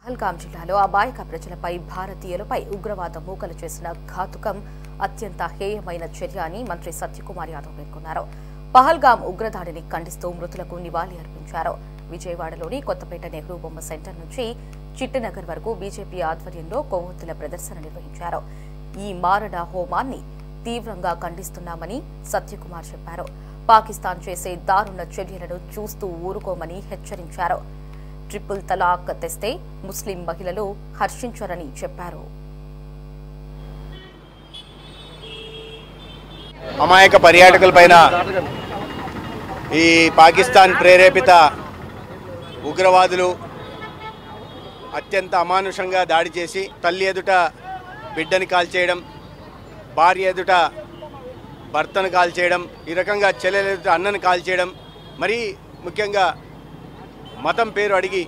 పహల్గాం జిల్లాలో అమాయక ప్రజలపై భారతీయులపై ఉగ్రవాద మూకలు చేసిన ఘాతుకం అత్యంత హేయమైన చర్య అని మంత్రి సత్యకుమార్ యాదవ్ పేర్కొన్నారు. పహల్గాం ఉగ్రదాడిని ఖండిస్తూ మృతులకు నివాళి అర్పించారు. విజయవాడలోని కొత్తపేట నెహ్రూ బొమ్మ సెంటర్ నుంచి చిట్టినగర్ వరకు బీజేపీ ఆధ్వర్యంలో కొవ్వొత్తుల ప్రదర్శన నిర్వహించారు. ఈ మారణ హోమాన్ని తీవ్రంగా ఖండిస్తున్నామని సత్యకుమార్ చెప్పారు. పాకిస్తాన్ చేసే దారుణ చర్యలను చూస్తూ ఊరుకోమని హెచ్చరించారు. ట్రిపుల్ తలాక్ తెస్తే ముస్లిం మహిళలు హర్షించరని చెప్పారు. అమాయక పర్యాటకులపైన ఈ పాకిస్తాన్ ప్రేరేపిత ఉగ్రవాదులు అత్యంత అమానుషంగా దాడి చేసి తల్లి ఎదుట బిడ్డని కాల్చేయడం, భార్య ఎదుట భర్తను కాల్చేయడం, ఈ రకంగా చెల్లెల ఎదుట అన్నను కాల్చేయడం, మరీ ముఖ్యంగా మతం పేరు అడిగి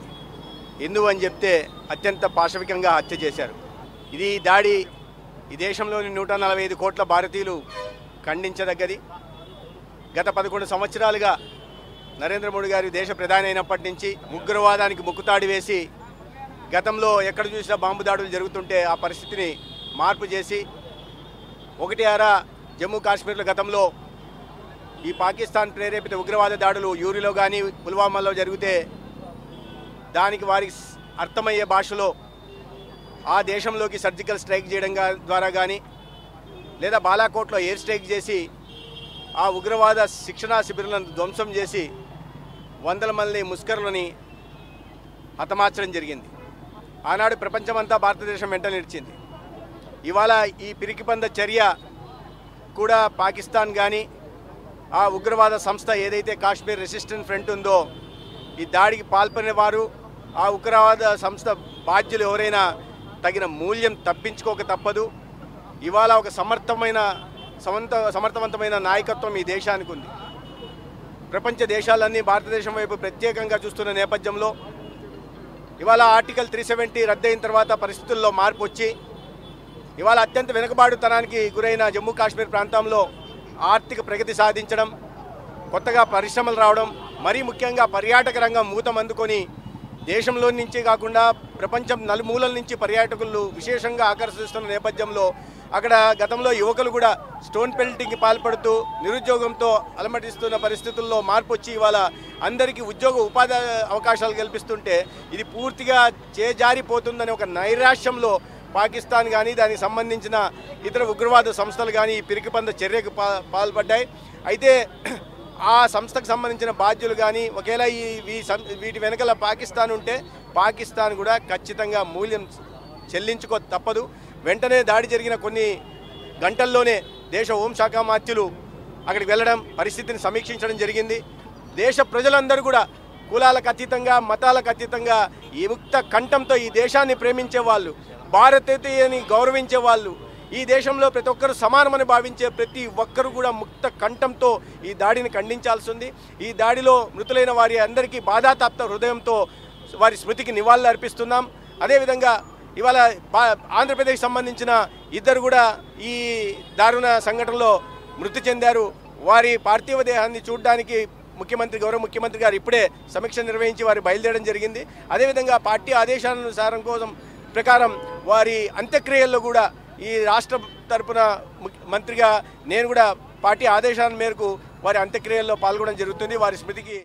హిందూ అని చెప్తే అత్యంత పాశవికంగా హత్య చేశారు. ఇది దాడి ఈ దేశంలోని 145 కోట్ల భారతీయులు ఖండించదగ్గది. గత 11 సంవత్సరాలుగా నరేంద్ర మోడీ గారి దేశ ప్రధాని అయినప్పటి నుంచి ఉగ్రవాదానికి ముక్కుతాడి వేసి గతంలో ఎక్కడ చూసినా బాంబు దాడులు జరుగుతుంటే ఆ పరిస్థితిని మార్పు చేసి ఒకటి అరా జమ్మూ కాశ్మీర్లో గతంలో ఈ పాకిస్తాన్ ప్రేరేపిత ఉగ్రవాద దాడులు యూరిలో కానీ పుల్వామాలో జరిగితే దానికి వారికి అర్థమయ్యే భాషలో ఆ దేశంలోకి సర్జికల్ స్ట్రైక్ చేయడం ద్వారా కానీ లేదా బాలాకోట్లో ఎయిర్ స్ట్రైక్ చేసి ఆ ఉగ్రవాద శిక్షణా శిబిరాలను ధ్వంసం చేసి వందల మంది ముస్కరులని హతమార్చడం జరిగింది. ఆనాడు ప్రపంచమంతా భారతదేశం వెంట నిలిచింది. ఇవాళ ఈ పిరికిపంద చర్య కూడా పాకిస్తాన్ కానీ ఆ ఉగ్రవాద సంస్థ ఏదైతే కాశ్మీర్ రెసిస్టెన్స్ ఫ్రంట్ ఉందో ఈ దాడికి పాల్పడిన వారు ఆ ఉగ్రవాద సంస్థ బాధ్యులు ఎవరైనా తగిన మూల్యం తప్పించుకోక తప్పదు. ఇవాళ ఒక సమర్థవంతమైన నాయకత్వం ఈ దేశానికి ఉంది. ప్రపంచ దేశాలన్నీ భారతదేశం వైపు ప్రత్యేకంగా చూస్తున్న నేపథ్యంలో ఇవాళ ఆర్టికల్ 370 రద్దయిన తర్వాత పరిస్థితుల్లో మార్పు వచ్చి ఇవాళ అత్యంత వెనుకబాటుతనానికి గురైన జమ్మూ కాశ్మీర్ ప్రాంతంలో ఆర్థిక ప్రగతి సాధించడం, కొత్తగా పరిశ్రమలు రావడం, మరీ ముఖ్యంగా పర్యాటక రంగం ఊతమందుకొని దేశంలో నుంచి కాకుండా ప్రపంచం నలుమూలల నుంచి పర్యాటకులు విశేషంగా ఆకర్షిస్తున్న నేపథ్యంలో అక్కడ గతంలో యువకులు కూడా స్టోన్ పెల్టింగ్కి పాల్పడుతూ నిరుద్యోగంతో అలమటిస్తున్న పరిస్థితుల్లో మార్పు వచ్చి ఇవాళ అందరికీ ఉపాధి అవకాశాలు కల్పిస్తుంటే ఇది పూర్తిగా చేజారిపోతుందనే ఒక నైరాశ్యంలో పాకిస్తాన్ కానీ దానికి సంబంధించిన ఇతర ఉగ్రవాద సంస్థలు కానీ ఈ పిరికిపంద చర్యకు పాల్పడ్డాయి. అయితే ఆ సంస్థకు సంబంధించిన బాధ్యులు కానీ ఒకేలా వీటి వెనకాల పాకిస్తాన్ ఉంటే పాకిస్తాన్ కూడా ఖచ్చితంగా మూల్యం చెల్లించుకో తప్పదు. వెంటనే దాడి జరిగిన కొన్ని గంటల్లోనే దేశ హోంశాఖ మంత్రులు అక్కడికి వెళ్ళడం, పరిస్థితిని సమీక్షించడం జరిగింది. దేశ ప్రజలందరూ కూడా కులాలకు అతీతంగా మతాలకు అతీతంగా ఈ ముక్త కంఠంతో ఈ దేశాన్ని ప్రేమించే వాళ్ళు, భారతీయతని గౌరవించే వాళ్ళు, ఈ దేశంలో ప్రతి ఒక్కరు సమానమని భావించే ప్రతి ఒక్కరు కూడా ముక్త కంఠంతో ఈ దాడిని ఖండించాల్సి ఉంది. ఈ దాడిలో మృతులైన వారి అందరికీ బాధాతాప్త హృదయంతో వారి స్మృతికి నివాళులు అర్పిస్తున్నాం. అదేవిధంగా ఇవాళ ఆంధ్రప్రదేశ్ సంబంధించిన ఇద్దరు కూడా ఈ దారుణ సంఘటనలో మృతి చెందారు. వారి పార్థివ దేహాన్ని చూడడానికి గౌరవ ముఖ్యమంత్రి గారు ఇప్పుడే సమీక్ష నిర్వహించి వారి బయలుదేరడం జరిగింది. అదేవిధంగా పార్టీ ఆదేశానుసారం ప్రకారం వారి అంత్యక్రియల్లో కూడా ఈ రాష్ట్ర తరపున మంత్రిగా నేను కూడా పార్టీ ఆదేశాల మేరకు వారి అంత్యక్రియల్లో పాల్గొనడం జరుగుతుంది. వారి స్మృతికి